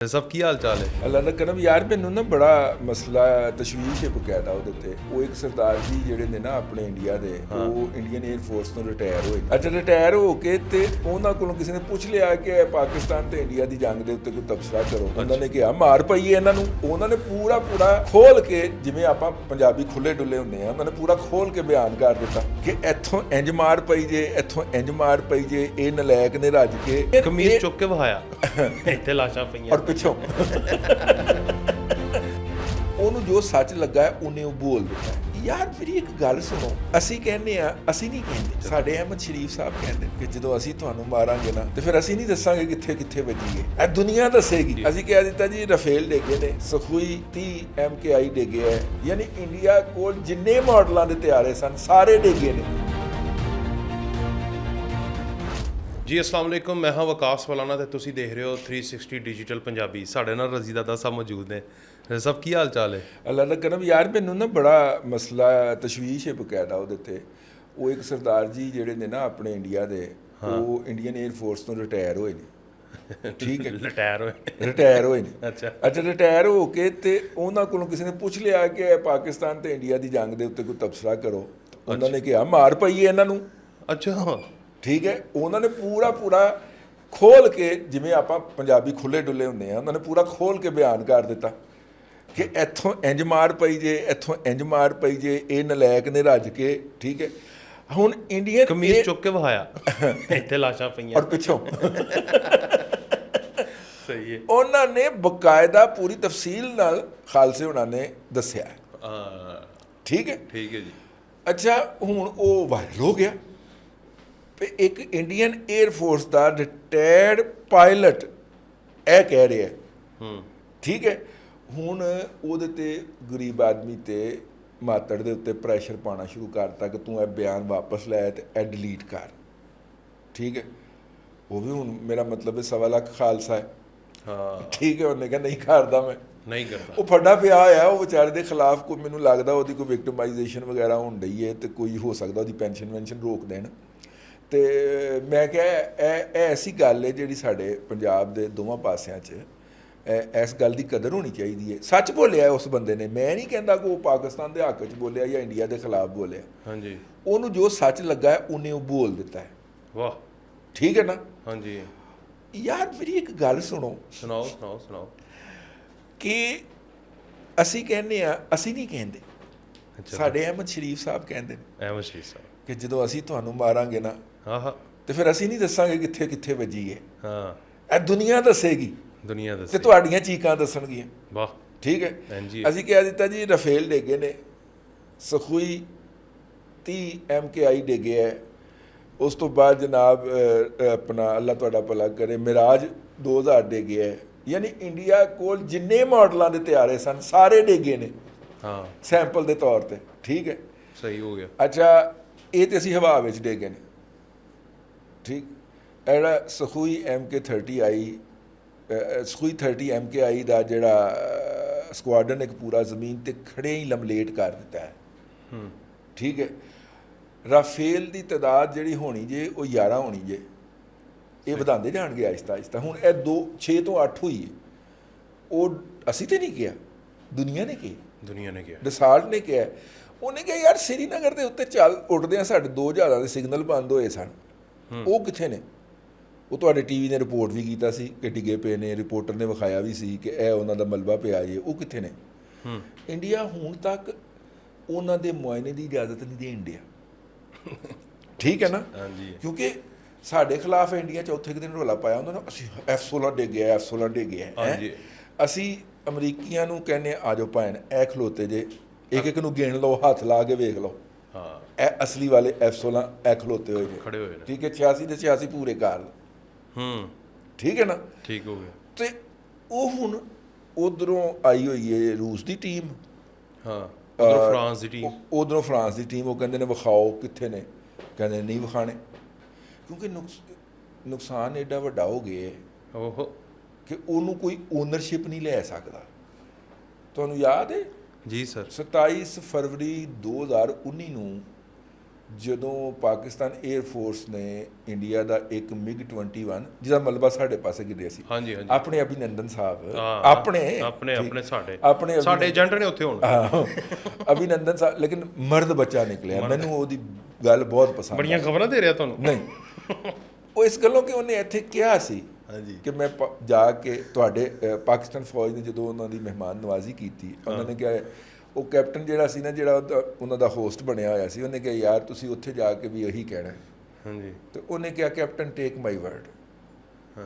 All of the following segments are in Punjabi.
ਸਭ ਕੀ ਹਾਲ ਚਾਲ ਹੈ? ਅੱਲਾ ਦਾ ਕਰਮ ਯਾਰ, ਮੈਨੂੰ ਨਾ ਬੜਾ ਮਸਲਾ ਤਸ਼ਵੀਸ਼ ਹੈ ਬਕਾਇਦਾ ਉਹਦੇ ਤੇ। ਉਹ ਇੱਕ ਸਰਦਾਰ ਜੀ ਜਿਹੜੇ ਨੇ ਨਾ ਆਪਣੇ ਇੰਡੀਆ ਦੇ, ਉਹ ਇੰਡੀਅਨ 에ਅਰ ਫੋਰਸ ਤੋਂ ਰਿਟਾਇਰ ਹੋਏ। ਅੱਛਾ, ਰਿਟਾਇਰ ਹੋ ਕੇ ਤੇ ਉਹਨਾਂ ਕੋਲੋਂ ਕਿਸੇ ਨੇ ਪੁੱਛ ਲਿਆ ਕਿ ਪਾਕਿਸਤਾਨ ਤੇ ਇੰਡੀਆ ਦੀ ਜੰਗ ਦੇ ਉੱਤੇ ਕੋਈ ਤਬਸਰਾ ਕਰੋ। ਉਹਨਾਂ ਨੇ ਕਿਹਾ ਮਾਰ ਪਈਏ ਇਹਨਾਂ ਨੂੰ। ਉਹਨਾਂ ਨੇ ਪੂਰਾ ਖੋਲ ਕੇ, ਜਿਵੇਂ ਆਪਾਂ ਪੰਜਾਬੀ ਖੁੱਲੇ ਡੁੱਲੇ ਹੁੰਦੇ ਆ, ਉਹਨਾਂ ਨੇ ਪੂਰਾ ਖੋਲ ਕੇ ਬਿਆਨ ਕਰ ਦਿੱਤਾ ਕਿ ਇੱਥੋਂ ਇੰਜ ਮਾਰ ਪਈ ਜੇ, ਇੱਥੋਂ ਇੰਜ ਮਾਰ ਪਈ ਜੇ, ਇਹ ਨਲਾਇਕ ਨੇ ਰੱਜ ਕੇ ਕਮੀਜ਼ ਚੁੱਕ ਕੇ ਵਹਾਇਆ ਇੱਥੇ ਲਾਸ਼ਾਂ ਪਈਆਂ ਔਰ ਪਿੱਛੋਂ ਉਹਨੂੰ ਜੋ ਸੱਚ ਲੱਗਾ ਹੈ ਉਹਨੇ ਉਹ ਬੋਲ ਦਿੱਤਾ। ਯਾਰ ਮੇਰੀ ਇੱਕ ਗੱਲ ਸੁਣੋ, ਅਸੀਂ ਕਹਿੰਦੇ ਆ, ਅਸੀਂ ਨਹੀਂ ਕਹਿੰਦੇ, ਸਾਡੇ ਅਹਿਮਦ ਸ਼ਰੀਫ ਸਾਹਿਬ ਕਹਿੰਦੇ ਕਿ ਜਦੋਂ ਅਸੀਂ ਤੁਹਾਨੂੰ ਮਾਰਾਂਗੇ ਨਾ ਤੇ ਫਿਰ ਅਸੀਂ ਨਹੀਂ ਦੱਸਾਂਗੇ ਕਿੱਥੇ ਕਿੱਥੇ ਵੱਜੀਏ, ਇਹ ਦੁਨੀਆ ਦੱਸੇਗੀ। ਅਸੀਂ ਕਹਿ ਦਿੱਤਾ ਜੀ ਰਫੇਲ ਡੇਗੇ ਨੇ, ਸਖੂਈ 30 MKI ਡੇਗੇ ਹੈ, ਯਾਨੀ ਇੰਡੀਆ ਕੋਲ ਜਿੰਨੇ ਮਾਡਲਾਂ ਦੇ ਤਿਆਰੇ ਸਨ ਸਾਰੇ ਡੇਗੇ ਨੇ। ਜੀ ਅਸਲਾਮ ਵਾਲੇਕੁਮ, ਮੈਂ ਹਾਂ ਵਕਾਸ ਵਾਲਾਨਾ ਤੇ ਤੁਸੀਂ ਦੇਖ ਰਹੇ ਹੋ 360 ਡਿਜੀਟਲ ਪੰਜਾਬੀ। ਸਾਡੇ ਨਾਲ ਰਜ਼ੀ ਦਾਦਾ ਸਾਹਿਬ ਮੌਜੂਦ ਨੇ। ਸਭ ਕੀ ਹਾਲ ਚਾਲ ਹੈ? ਅੱਲਾ ਦਾ ਕਰਮ ਯਾਰ, ਮੈਨੂੰ ਨਾ ਬੜਾ ਮਸਲਾ ਤਸ਼ਵੀਸ਼ ਹੈ ਬਕਾਇਦਾ ਉਹਦੇ ਤੇ। ਉਹ ਇੱਕ ਸਰਦਾਰ ਜੀ ਜਿਹੜੇ ਨੇ ਨਾ ਆਪਣੇ ਇੰਡੀਆ ਦੇ, ਉਹ ਇੰਡੀਅਨ 에ਅਰ ਫੋਰਸ ਤੋਂ ਰਿਟਾਇਰ ਹੋਏ ਨੇ। ਠੀਕ ਹੈ, ਰਿਟਾਇਰ ਹੋਏ ਨੇ। ਅੱਛਾ, ਰਿਟਾਇਰ ਹੋ ਕੇ ਤੇ ਉਹਨਾਂ ਕੋਲੋਂ ਕਿਸੇ ਨੇ ਪੁੱਛ ਲਿਆ ਕਿ ਪਾਕਿਸਤਾਨ ਤੇ ਇੰਡੀਆ ਦੀ ਜੰਗ ਦੇ ਉੱਤੇ ਕੋਈ ਤਬਸਰਾ ਕਰੋ। ਉਹਨਾਂ ਨੇ ਕਿਹਾ ਮਾਰ ਪਈਏ ਇਹਨਾਂ ਨੂੰ। ਅੱਛਾ, ਠੀਕ ਹੈ, ਉਹਨਾਂ ਨੇ ਪੂਰਾ ਖੋਲ ਕੇ, ਜਿਵੇਂ ਆਪਾਂ ਪੰਜਾਬੀ ਖੁੱਲੇ ਡੁੱਲੇ ਹੁੰਦੇ ਆ, ਉਹਨਾਂ ਨੇ ਪੂਰਾ ਖੋਲ ਕੇ ਬਿਆਨ ਕਰ ਦਿੱਤਾ ਕਿ ਇੱਥੋਂ ਇੰਜ ਮਾਰ ਪਈ ਜੇ, ਇੱਥੋਂ ਇੰਜ ਮਾਰ ਪਈ ਜੇ, ਇਹ ਨਲਾਇਕ ਨੇ ਰੱਜ ਕੇ। ਠੀਕ ਹੈ, ਹੁਣ ਇੰਡੀਆ ਕਮੀਜ਼ ਚੁੱਕ ਕੇ ਵਹਾਇਆ ਇੱਥੇ ਲਾਸ਼ਾਂ ਪਈਆਂ ਔਰ ਪਿੱਛੋਂ ਸਹੀ ਹੈ। ਉਹਨਾਂ ਨੇ ਬਕਾਇਦਾ ਪੂਰੀ ਤਫਸੀਲ ਨਾਲ ਖਾਲਸੇ ਉਹਨਾਂ ਨੇ ਦੱਸਿਆ। ਠੀਕ ਹੈ ਜੀ। ਅੱਛਾ, ਹੁਣ ਉਹ ਵਾਇਰਲ ਹੋ ਗਿਆ ਤੇ ਇੱਕ ਇੰਡੀਅਨ 에ਅਰ ਫੋਰਸ ਦਾ ਰਿਟਾਇਰਡ ਪਾਇਲਟ ਇਹ ਕਹਿ ਰਿਹਾ। ਠੀਕ ਹੈ, ਹੁਣ ਉਹਦੇ ਤੇ ਗਰੀਬ ਆਦਮੀ ਤੇ ਮਾਤੜ ਦੇ ਉੱਤੇ ਪ੍ਰੈਸ਼ਰ ਪਾਉਣਾ ਸ਼ੁਰੂ ਕਰਤਾ ਕਿ ਤੂੰ ਇਹ ਬਿਆਨ ਵਾਪਸ ਲੈ ਤੇ ਇਹ ਡਿਲੀਟ ਕਰ। ਠੀਕ ਹੈ, ਉਹ ਵੀ ਹੁਣ ਮੇਰਾ ਮਤਲਬ ਹੈ 1.25 ਲੱਖ ਖਾਲਸਾ ਹੈ। ਠੀਕ ਹੈ, ਉਹਨੇ ਕਿਹਾ ਨਹੀਂ ਕਰਦਾ, ਮੈਂ ਨਹੀਂ ਕਰਦਾ। ਉਹ ਫੱਡਾ ਪਿਆ ਹੋਇਆ, ਉਹ ਵਿਚਾਰੇ ਦੇ ਖਿਲਾਫ ਕੋਈ, ਮੈਨੂੰ ਲੱਗਦਾ ਉਹਦੀ ਕੋਈ ਵਿਕਟਮਾਈਜੇਸ਼ਨ ਵਗੈਰਾ ਹੋਣ ਡਈ ਹੈ ਤੇ ਕੋਈ ਹੋ ਸਕਦਾ ਉਹਦੀ ਪੈਨਸ਼ਨ ਵੈਨਸ਼ਨ ਰੋਕ ਦੇਣ। ਤੇ ਮੈਂ ਕਿਹਾ ਇਹ ਐਸੀ ਗੱਲ ਹੈ ਜਿਹੜੀ ਸਾਡੇ ਪੰਜਾਬ ਦੇ ਦੋਵਾਂ ਪਾਸਿਆਂ 'ਚ ਇਸ ਗੱਲ ਦੀ ਕਦਰ ਹੋਣੀ ਚਾਹੀਦੀ ਹੈ। ਸੱਚ ਬੋਲਿਆ ਉਸ ਬੰਦੇ ਨੇ, ਮੈਂ ਨਹੀਂ ਕਹਿੰਦਾ ਕਿ ਉਹ ਪਾਕਿਸਤਾਨ ਦੇ ਹੱਕ 'ਚ ਬੋਲਿਆ ਜਾਂ ਇੰਡੀਆ ਦੇ ਖਿਲਾਫ ਬੋਲਿਆ। ਹਾਂਜੀ, ਉਹਨੂੰ ਜੋ ਸੱਚ ਲੱਗਾ ਹੈ ਉਹਨੇ ਉਹ ਬੋਲ ਦਿੱਤਾ ਹੈ। ਵਾਹ, ਠੀਕ ਹੈ ਨਾ? ਹਾਂਜੀ ਯਾਰ ਮੇਰੀ ਇੱਕ ਗੱਲ ਸੁਣੋ, ਸੁਣਾਓ ਕਿ ਅਸੀਂ ਕਹਿੰਦੇ ਆ, ਅਸੀਂ ਨਹੀਂ ਕਹਿੰਦੇ, ਸਾਡੇ ਅਹਿਮਦ ਸ਼ਰੀਫ ਸਾਹਿਬ ਕਹਿੰਦੇ ਨੇ। ਅਹਿਮਦ ਸ਼ਰੀਫ ਸਾਹਿਬ ਕਿ ਜਦੋਂ ਅਸੀਂ ਤੁਹਾਨੂੰ ਮਾਰਾਂਗੇ ਨਾ ਹਾਂ ਤੇ ਫਿਰ ਅਸੀਂ ਨਹੀਂ ਦੱਸਾਂਗੇ ਕਿੱਥੇ ਕਿੱਥੇ ਵੱਜੀਏ, ਹਾਂ, ਇਹ ਦੁਨੀਆ ਦੱਸੇਗੀ, ਦੁਨੀਆ ਤੇ ਦੱਸੇ। ਤੁਹਾਡੀਆਂ ਚੀਕਾਂ ਦੱਸਣਗੀਆਂ। ਵਾਹ, ਠੀਕ ਹੈ, ਹਾਂਜੀ। ਅਸੀਂ ਕਹਿ ਦਿੱਤਾ ਜੀ ਰਫੇਲ ਡੇਗੇ ਨੇ, ਸਖੂਈ 30 MKI ਡੇਗੇ ਹੈ। ਉਸ ਤੋਂ ਬਾਅਦ ਜਨਾਬ ਆਪਣਾ ਅੱਲਾ ਤੁਹਾਡਾ ਭਲਾ ਕਰੇ, ਮਿਰਾਜ 2000 ਡੇਗੇ ਹੈ। ਯਾਨੀ ਇੰਡੀਆ ਕੋਲ ਜਿੰਨੇ ਮਾਡਲਾਂ ਦੇ ਤਿਆਰੇ ਸਨ ਸਾਰੇ ਡੇਗੇ ਨੇ, ਹਾਂ, ਸੈਂਪਲ ਦੇ ਤੌਰ ਤੇ। ਠੀਕ ਹੈ, ਸਹੀ ਹੋ ਗਿਆ। ਅੱਛਾ, ਇਹ ਤੇ ਅਸੀਂ ਹਵਾ ਵਿੱਚ ਡੇਗੇ ਨੇ। ਠੀਕ, ਜਿਹੜਾ ਸਖੂਈ MK30I, ਸਖੂਈ 30 MKI ਦਾ ਜਿਹੜਾ ਸਕੁਆਡਨ ਇੱਕ ਪੂਰਾ ਜ਼ਮੀਨ ਤੇ ਖੜੇ ਹੀ ਲਮਲੇਟ ਕਰ ਦਿੱਤਾ ਹੈ। ਠੀਕ ਹੈ, ਰਾਫੇਲ ਦੀ ਤਾਦਾਦ ਜਿਹੜੀ ਹੋਣੀ ਜੇ ਉਹ 11 ਹੋਣੀ ਜੇ, ਇਹ ਵਧਾਉਂਦੇ ਜਾਣਗੇ ਆਹਿਸਤਾ ਆਹਿਸਤਾ। ਹੁਣ ਇਹ 6 ਤੋਂ 8 ਹੋਈ ਹੈ। ਉਹ ਅਸੀਂ ਤੇ ਨਹੀਂ ਕਿਹਾ, ਦੁਨੀਆ ਨੇ ਕਿਹਾ, ਡਸਾਲਟ ਨੇ ਕਿਹਾ। ਉਹਨੇ ਕਿਹਾ ਯਾਰ ਸ੍ਰੀਨਗਰ ਦੇ ਉੱਤੇ ਚੱਲ ਉੱਡਦੇ ਆ, ਸਾਡੇ 2 ਜਹਾਜ਼ਾਂ ਦੇ ਸਿਗਨਲ ਬੰਦ ਹੋਏ ਸਨ, ਉਹ ਕਿੱਥੇ ਨੇ? ਉਹ ਤੁਹਾਡੇ ਟੀਵੀ ਨੇ ਰਿਪੋਰਟ ਵੀ ਕੀਤਾ ਸੀ ਕਿ ਡਿੱਗੇ ਪਏ ਨੇ, ਰਿਪੋਰਟਰ ਨੇ ਵਿਖਾਇਆ ਵੀ ਸੀ ਕਿ ਇਹ ਉਹਨਾਂ ਦਾ ਮਲਬਾ ਪਿਆ ਜੇ, ਉਹ ਕਿੱਥੇ ਨੇ? ਇੰਡੀਆ ਹੁਣ ਤੱਕ ਉਹਨਾਂ ਦੇ ਮੁਆਇਨੇ ਦੀ ਇਜਾਜ਼ਤ ਨਹੀਂ ਦੇਣ ਡਿਆ। ਠੀਕ ਹੈ ਨਾ? ਕਿਉਂਕਿ ਸਾਡੇ ਖਿਲਾਫ ਇੰਡੀਆ ਚੌਥੇ ਦਿਨ ਰੌਲਾ ਪਾਇਆ ਉਹਨਾਂ ਨੇ, ਅਸੀਂ F-16 ਡਿੱਗਿਆ, F-16 ਡਿੱਗਿਆ। ਅਸੀਂ ਅਮਰੀਕੀਆਂ ਨੂੰ ਕਹਿੰਦੇ ਆ ਜਾਓ ਭੈਣ, ਇਹ ਖਲੋਤੇ ਜੇ, ਇੱਕ ਇੱਕ ਨੂੰ ਗਿਣ ਲਓ, ਹੱਥ ਲਾ ਕੇ ਵੇਖ ਲਓ, ਇਹ ਅਸਲੀ ਵਾਲੇ F-16 ਇਹ ਖਲੋਤੇ ਹੋਏ ਖੜੇ ਹੋਏ ਨੇ। ਠੀਕ ਹੈ, 86 ਦੇ 86 ਪੂਰੇ ਕਰ ਲਓ। ਠੀਕ ਹੈ ਨਾ? ਠੀਕ ਹੋ ਗਿਆ। ਤੇ ਉਹ ਹੁਣ ਉਧਰੋਂ ਆਈ ਹੋਈ ਹੈ ਰੂਸ ਦੀ ਟੀਮ, ਉਧਰੋਂ ਫਰਾਂਸ ਦੀ ਟੀਮ, ਉਧਰੋਂ ਫਰਾਂਸ ਦੀ ਟੀਮ। ਉਹ ਕਹਿੰਦੇ ਨੇ ਵਿਖਾਓ ਕਿੱਥੇ ਨੇ, ਕਹਿੰਦੇ ਨਹੀਂ ਵਿਖਾਣੇ, ਕਿਉਂਕਿ ਨੁਕਸਾਨ ਐਡਾ ਵੱਡਾ ਹੋ ਗਿਆ ਕਿ ਉਹਨੂੰ ਕੋਈ ਓਨਰਸ਼ਿਪ ਨਹੀਂ ਲੈ ਸਕਦਾ। ਤੁਹਾਨੂੰ ਯਾਦ ਹੈ? ਜੀ ਸਰ, 27 ਫਰਵਰੀ 2019 ਨੂੰ ਜਦੋਂ ਪਾਕਿਸਤਾਨ 에ਅਰ ਫੋਰਸ ਨੇ ਇੰਡੀਆ ਦਾ ਇੱਕ MiG-21 ਜਿਹਦਾ ਮਲਬਾ ਸਾਡੇ ਪਾਸੇ ਗਿਰਿਆ ਸੀ, ਹਾਂਜੀ ਹਾਂਜੀ ਆਪਣੇ ਅਭਿਨੰਦਨ ਸਾਹਿਬ ਆਪਣੇ ਠੀਕ, ਸਾਡੇ ਆਪਣੇ ਸਾਡੇ ਏਜੰਟ ਨੇ ਉੱਥੇ ਹੁਣ ਅਭਿਨੰਦਨ ਸਾਹਿਬ, ਲੇਕਿਨ ਮਰਦ ਬੱਚਾ ਨਿਕਲਿਆ। ਮੈਨੂੰ ਉਹਦੀ ਗੱਲ ਬਹੁਤ ਪਸੰਦ ਬੜੀਆਂ ਖਬਰਾਂ ਦੇ ਰਿਹਾ ਤੁਹਾਨੂੰ। ਨਹੀਂ, ਉਹ ਇਸ ਗੱਲੋਂ ਕਿ ਉਹਨੇ ਇੱਥੇ ਕਿਹਾ ਸੀ ਹਾਂਜੀ ਕਿ ਮੈਂ ਜਾ ਕੇ ਤੁਹਾਡੇ ਪਾਕਿਸਤਾਨ ਫੌਜ ਨੇ ਜਦੋਂ ਉਹਨਾਂ ਦੀ ਮਹਿਮਾਨ ਨਵਾਜ਼ੀ ਕੀਤੀ, ਉਹਨਾਂ ਨੇ ਕਿਹਾ, ਉਹ ਕੈਪਟਨ ਜਿਹੜਾ ਸੀ ਨਾ, ਜਿਹੜਾ ਉਹਨਾਂ ਦਾ ਹੋਸਟ ਬਣਿਆ ਹੋਇਆ ਸੀ, ਉਹਨੇ ਕਿਹਾ ਯਾਰ ਤੁਸੀਂ ਉੱਥੇ ਜਾ ਕੇ ਵੀ ਇਹੀ ਕਹਿਣਾ। ਹਾਂਜੀ ਤੇ ਉਹਨੇ ਕਿਹਾ ਕੈਪਟਨ ਟੇਕ ਮਾਈ ਵਰਡ,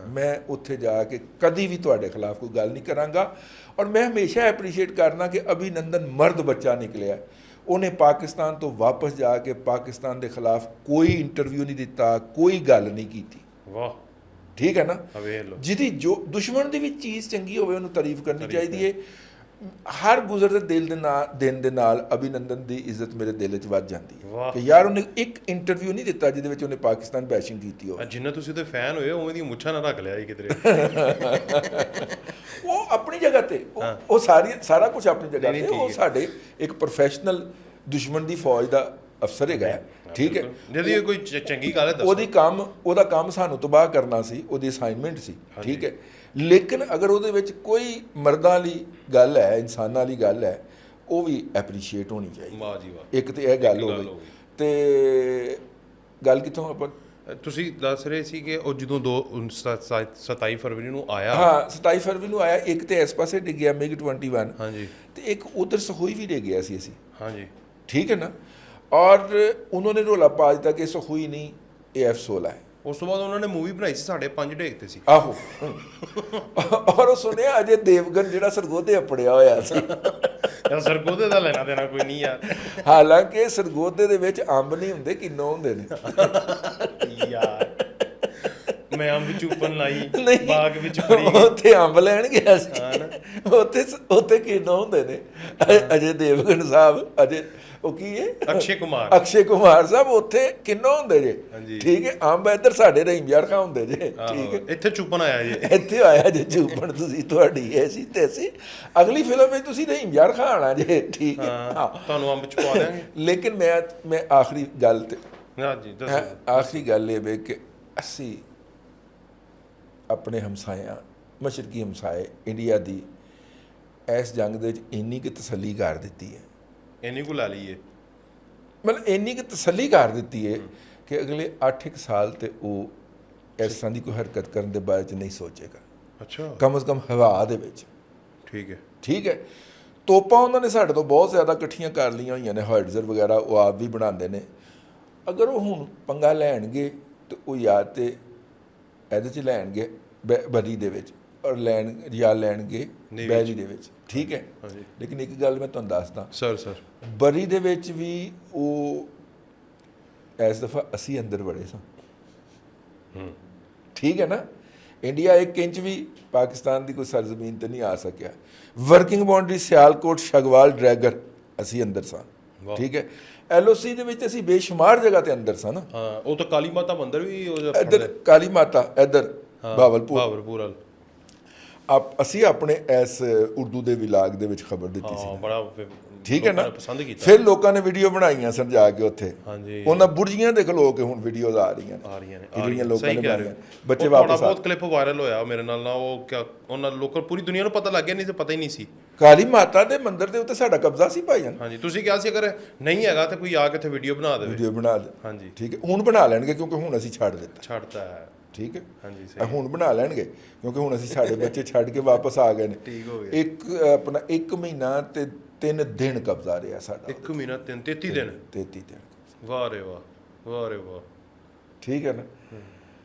ਮੈਂ ਉੱਥੇ ਜਾ ਕੇ ਕਦੀ ਵੀ ਤੁਹਾਡੇ ਖਿਲਾਫ ਕੋਈ ਗੱਲ ਨਹੀਂ ਕਰਾਂਗਾ। ਔਰ ਮੈਂ ਹਮੇਸ਼ਾ ਐਪਰੀਸ਼ੀਏਟ ਕਰਨਾ ਕਿ ਅਭਿਨੰਦਨ ਮਰਦ ਬੱਚਾ ਨਿਕਲਿਆ। ਉਹਨੇ ਪਾਕਿਸਤਾਨ ਤੋਂ ਵਾਪਸ ਜਾ ਕੇ ਪਾਕਿਸਤਾਨ ਦੇ ਖਿਲਾਫ ਕੋਈ ਇੰਟਰਵਿਊ ਨਹੀਂ ਦਿੱਤਾ, ਕੋਈ ਗੱਲ ਨਹੀਂ ਕੀਤੀ। ਵਾਹ, ਠੀਕ ਹੈ ਨਾ। ਵੇਖ ਲਓ, ਜਿਹਦੀ ਜੋ ਦੁਸ਼ਮਣ ਦੀ ਵੀ ਚੀਜ਼ ਚੰਗੀ ਹੋਵੇ ਉਹਨੂੰ ਤਾਰੀਫ ਕਰਨੀ ਚਾਹੀਦੀ ਹੈ। ਹਰ ਗੁਜ਼ਰਦੇ ਦਿਨ ਦੇ ਨਾਲ ਅਭਿਨੰਦਨ ਦੀ ਇੱਜ਼ਤ ਮੇਰੇ ਦਿਲ 'ਚ ਵੱਧ ਜਾਂਦੀ ਹੈ ਕਿ ਯਾਰ ਉਹਨੇ ਇੱਕ ਇੰਟਰਵਿਊ ਨਹੀਂ ਦਿੱਤਾ ਜਿਹਦੇ ਵਿੱਚ ਉਹਨੇ ਪਾਕਿਸਤਾਨ ਬੈਸ਼ਿੰਗ ਕੀਤੀ ਹੋਵੇ। ਜਿੰਨਾ ਤੁਸੀਂ ਉਹਦੇ ਫੈਨ ਹੋਏ ਉਵੇਂ ਦੀ ਮੁੱਛਾਂ ਨਾ ਰੱਖ ਲਿਆ ਜੀ ਕਿਧਰੇ। ਉਹ ਆਪਣੀ ਜਗ੍ਹਾ ਤੇ, ਉਹ ਸਾਰਾ ਕੁਝ ਆਪਣੀ ਜਗ੍ਹਾ ਤੇ। ਉਹ ਸਾਡੇ ਇੱਕ ਪ੍ਰੋਫੈਸ਼ਨਲ ਦੁਸ਼ਮਣ ਦੀ ਫੌਜ ਦਾ ਅਫਸਰ ਹੈਗਾ, ਠੀਕ ਹੈ। ਜਿਹਦੀ ਕੋਈ ਚੰਗੀ ਗੱਲ ਹੈ ਦੱਸੋ। ਉਹਦਾ ਕੰਮ ਸਾਨੂੰ ਤਬਾਹ ਕਰਨਾ ਸੀ, ਉਹਦੀ ਅਸਾਈਨਮੈਂਟ ਸੀ, ਠੀਕ ਹੈ। ਲੇਕਿਨ ਅਗਰ ਉਹਦੇ ਵਿੱਚ ਕੋਈ ਮਰਦਾਂ ਵਾਲੀ ਗੱਲ ਹੈ, ਇਨਸਾਨਾਂ ਵਾਲੀ ਗੱਲ ਹੈ, ਉਹ ਵੀ ਐਪਰੀਸ਼ੀਏਟ ਹੋਣੀ ਚਾਹੀਦੀ। ਵਾਹ ਜੀ ਵਾਹ। ਇੱਕ ਤੇ ਇਹ ਗੱਲ ਹੋ ਗਈ। ਤੇ ਗੱਲ ਕਿੱਥੋਂ ਆਪਾਂ, ਤੁਸੀਂ ਦੱਸ ਰਹੇ ਸੀ ਕਿ ਉਹ ਜਦੋਂ 27 ਫਰਵਰੀ ਨੂੰ ਆਇਆ। ਹਾਂ, 27 ਫਰਵਰੀ ਨੂੰ ਆਇਆ। ਇੱਕ ਤੇ ਇਸ ਪਾਸੇ ਡਿੱਗਿਆ MiG-21, ਹਾਂਜੀ, ਤੇ ਇੱਕ ਉਧਰ ਸਖੋਈ ਵੀ ਡਿੱਗਿਆ ਸੀ ਅਸੀਂ, ਹਾਂਜੀ, ਠੀਕ ਹੈ ਨਾ। ਔਰ ਉਹਨਾਂ ਨੇ ਰੋਲਾ ਪਾ ਦਿੱਤਾ ਕਿ ਸਖੋਈ ਨਹੀਂ, ਇਹ F-16 ਹੈ। ਉਸ ਤੋਂ ਬਾਅਦ ਉਹਨਾਂ ਨੇ ਮੂਵੀ ਬਣਾਈ ਸੀ, ਸਾਡੇ 5 ਡੇਕ ਤੇ ਸੀ। ਆਹੋ। ਔਰ ਉਹ ਸੁਣਿਆ ਅਜੇ ਦੇਵਗਨ ਜਿਹੜਾ ਸਰਗੋਧੇ ਅਪੜਿਆ ਹੋਇਆ ਸੀ। ਯਾਰ ਸਰਗੋਧੇ ਦਾ ਲੈਣਾ ਦੇਣਾ ਕੋਈ ਨਹੀਂ ਯਾਰ। ਹਾਲਾਂਕਿ ਸਰਗੋਧੇ ਦੇ ਵਿੱਚ ਅੰਬ ਨਹੀਂ ਹੁੰਦੇ, ਕਿੰਨੋ ਹੁੰਦੇ ਨੇ ਯਾਰ। ਮੈਂ ਅੰਬ ਚੂਪਨ ਲਾਈ ਨਹੀਂ, ਬਾਗ ਵਿੱਚ ਫੜੀ, ਉੱਥੇ ਅੰਬ ਲੈਣ ਗਿਆ ਸੀ। ਉੱਥੇ ਕਿੰਨੋ ਹੁੰਦੇ ਨੇ। ਅਜੇ ਦੇਵਗਨ ਸਾਹਿਬ, ਅਜੇ ਉਹ ਕੀ ਹੈ, ਅਕਸ਼ੇ ਕੁਮਾਰ ਸਾਹਿਬ, ਉੱਥੇ ਕਿੰਨੋ ਹੁੰਦੇ ਜੇ, ਠੀਕ ਹੈ। ਅੰਬ ਇੱਧਰ ਸਾਡੇ ਰਹੀਮਯਾਰ ਖਾਂ ਹੁੰਦੇ ਜੇ, ਠੀਕ ਹੈ। ਇੱਥੇ ਚੂਪਨ ਆਇਆ ਜੇ, ਇੱਥੇ ਆਇਆ ਜੇ ਚੂਪਨ। ਤੁਸੀਂ ਤੁਹਾਡੀ ਐਸੀ ਤੈਸੀ ਅਗਲੀ ਫਿਲਮ ਵਿੱਚ ਤੁਸੀਂ ਰਹੀਮਯਾਰ ਖਾਂ ਆਣਾ ਜੇ, ਠੀਕ ਹੈ। ਤੁਹਾਨੂੰ ਅੰਬ ਚ ਪਵਾ ਦਿਆਂਗੇ। ਲੇਕਿਨ ਮੈਂ ਆਖਰੀ ਗੱਲ ਤੇ, ਹਾਂਜੀ ਦੱਸੋ। ਆਖਰੀ ਗੱਲ ਇਹ ਵੇ ਕਿ ਅਸੀਂ ਆਪਣੇ ਹਮਸਾਇਆਂ, ਮਸ਼ਰਕੀ ਹਮਸਾਏ ਇੰਡੀਆ ਦੀ ਇਸ ਜੰਗ ਦੇ ਵਿੱਚ ਇੰਨੀ ਕੁ ਤਸੱਲੀ ਕਰ ਦਿੱਤੀ ਹੈ, ਇੰਨੀ ਕੁ ਲਾ ਲਈਏ, ਮਤਲਬ ਇੰਨੀ ਕੁ ਤਸੱਲੀ ਕਰ ਦਿੱਤੀ ਹੈ ਕਿ ਅਗਲੇ 8 ਸਾਲ ਤੇ ਉਹ ਇਸ ਤਰ੍ਹਾਂ ਦੀ ਕੋਈ ਹਰਕਤ ਕਰਨ ਦੇ ਬਾਰੇ 'ਚ ਨਹੀਂ ਸੋਚੇਗਾ। ਅੱਛਾ, ਕਮ ਅਜ਼ ਕਮ ਹਵਾ ਦੇ ਵਿੱਚ, ਠੀਕ ਹੈ, ਠੀਕ ਹੈ। ਤੋਪਾਂ ਉਹਨਾਂ ਨੇ ਸਾਡੇ ਤੋਂ ਬਹੁਤ ਜ਼ਿਆਦਾ ਇਕੱਠੀਆਂ ਕਰ ਲਈਆਂ ਹੋਈਆਂ ਨੇ, ਹਾਈਡਜ਼ਰ ਵਗੈਰਾ ਉਹ ਆਪ ਵੀ ਬਣਾਉਂਦੇ ਨੇ। ਅਗਰ ਉਹ ਹੁਣ ਪੰਗਾ ਲੈਣਗੇ ਤਾਂ ਉਹ ਯਾਦ ਤੇ ਇਹਦੇ 'ਚ ਲੈਣਗੇ ਬਰੀ ਦੇ ਵਿੱਚ, ਔਰ ਲੈਣਗੇ ਬੈਰੀ ਦੇ ਵਿੱਚ, ਠੀਕ ਹੈ। ਲੇਕਿਨ ਇੱਕ ਗੱਲ ਮੈਂ ਤੁਹਾਨੂੰ ਦੱਸਦਾ ਸਰ, ਬਰੀ ਦੇ ਵਿੱਚ ਵੀ ਉਹ ਇਸ ਦਫਾ ਅਸੀਂ ਅੰਦਰ ਵੜੇ ਸਾਂ, ਠੀਕ ਹੈ ਨਾ। ਇੰਡੀਆ 1 ਇੰਚ ਵੀ ਪਾਕਿਸਤਾਨ ਦੀ ਕੋਈ ਸਰਜ਼ਮੀਨ ਤੇ ਨਹੀਂ ਆ ਸਕਿਆ। ਵਰਕਿੰਗ ਬਾਉਂਡਰੀ ਸਿਆਲਕੋਟ, ਸ਼ਗਵਾਲ, ਡਰੈਗਰ ਅਸੀਂ ਅੰਦਰ ਸਾਂ, ਠੀਕ ਹੈ। LOC ਦੇ ਵਿੱਚ ਅਸੀਂ ਬੇਸ਼ੁਮਾਰ ਜਗ੍ਹਾ ਤੇ ਅੰਦਰ ਸਾਂ ਨਾ। ਹਾਂ, ਉਹ ਤਾਂ ਕਾਲੀ ਮਾਤਾ ਮੰਦਿਰ ਵੀ ਇੱਧਰ ਕਾਲੀ ਮਾਤਾ, ਇੱਧਰ ਬਾਵਲਪੁਰ। ਅਸੀਂ ਆਪਣੇ ਇਸ ਉਰਦੂ ਦੇ ਵਿਲਾਗ ਦੇ ਵਿੱਚ ਖਬਰ ਦਿੱਤੀ ਸੀ, ਬੜਾ, ਠੀਕ ਹੈ ਨਾ। ਪਸੰਦ ਕੀਤਾ। ਫਿਰ ਲੋਕਾਂ ਨੇ ਵੀਡੀਓ ਬਣਾਈਆਂ ਸਨ ਜਾ ਕੇ ਉੱਥੇ, ਹਾਂਜੀ, ਉਹਨਾਂ ਬੁਰਜੀਆਂ ਦੇ ਖਲੋ ਕੇ ਹੁਣ ਵੀਡੀਓਜ਼ ਆ ਰਹੀਆਂ ਨੇ ਜਿਹੜੀਆਂ ਲੋਕਾਂ ਨੇ ਬਣਾਈਆਂ। ਬੱਚੇ ਵਾਪਸ ਬਹੁਤ ਕਲਿੱਪ ਵਾਇਰਲ ਹੋਇਆ ਮੇਰੇ ਨਾਲ, ਉਹ ਉਹਨਾਂ ਲੋਕਾਂ, ਪੂਰੀ ਦੁਨੀਆ ਨੂੰ ਪਤਾ ਲੱਗ ਗਿਆ, ਨਹੀਂ ਤਾਂ ਪਤਾ ਹੀ ਨਹੀਂ ਸੀ। ਕਾਲੀ ਮਾਤਾ ਦੇ ਮੰਦਿਰ ਦੇ ਉੱਤੇ ਸਾਡਾ ਕਬਜ਼ਾ ਸੀ ਭਾਈਜਾਨ। ਹਾਂਜੀ, ਤੁਸੀਂ ਕਿਹਾ ਸੀ ਅਗਰ ਨਹੀਂ ਹੈਗਾ ਤਾਂ ਕੋਈ ਆ ਕੇ ਇੱਥੇ ਵੀਡੀਓ ਬਣਾ ਦੇ। ਹਾਂਜੀ, ਠੀਕ ਹੈ। ਹੁਣ ਬਣਾ ਲੈਣਗੇ ਕਿਉਂਕਿ ਹੁਣ ਅਸੀਂ ਛੱਡਤਾ ਹੈ, ਠੀਕ ਹੈ। ਹਾਂਜੀ, ਸਹੀ, ਹੁਣ ਬਣਾ ਲੈਣਗੇ ਕਿਉਂਕਿ ਹੁਣ ਅਸੀਂ ਸਾਡੇ ਬੱਚੇ ਛੱਡ ਕੇ ਵਾਪਸ ਆ ਗਏ ਨੇ। ਠੀਕ ਹੋ ਗਿਆ। ਆਪਣਾ 1 ਮਹੀਨਾ ਤੇ 3 ਦਿਨ ਕਬਜ਼ਾ ਰਿਹਾ ਸਾਡਾ। 1 ਮਹੀਨਾ 33 ਦਿਨ। 33 ਦਿਨ। ਵਾਹ ਰੇ ਵਾਹ, ਵਾਹ ਰੇ ਵਾਹ, ਠੀਕ ਹੈ ਨਾ।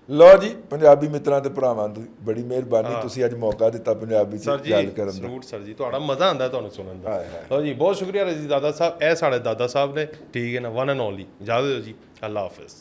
ਲਓ ਜੀ, ਪੰਜਾਬੀ ਮਿੱਤਰਾਂ ਤੇ ਭਰਾਵਾਂ ਦੀ ਬੜੀ ਮਿਹਰਬਾਨੀ, ਤੁਸੀਂ ਅੱਜ ਮੌਕਾ ਦਿੱਤਾ ਪੰਜਾਬੀ 'ਚ ਗੱਲ ਕਰਨ ਦਾ। ਜ਼ਰੂਰ ਸਰ ਜੀ, ਤੁਹਾਡਾ ਮਜ਼ਾ ਆਉਂਦਾ ਤੁਹਾਨੂੰ ਸੁਣਨ ਦਾ। ਲਓ ਜੀ, ਬਹੁਤ ਸ਼ੁਕਰੀਆ ਰਜੀ ਦਾਦਾ ਸਾਹਿਬ। ਇਹ ਸਾਡੇ ਦਾਦਾ ਸਾਹਿਬ ਨੇ, ਠੀਕ ਹੈ ਨਾ, ਵਨ ਐਂਡ ਓਨਲੀ। ਇਜਾਜ਼ਤ ਦਿਓ ਜੀ, ਅੱਲਾ ਹਾਫਿਜ਼।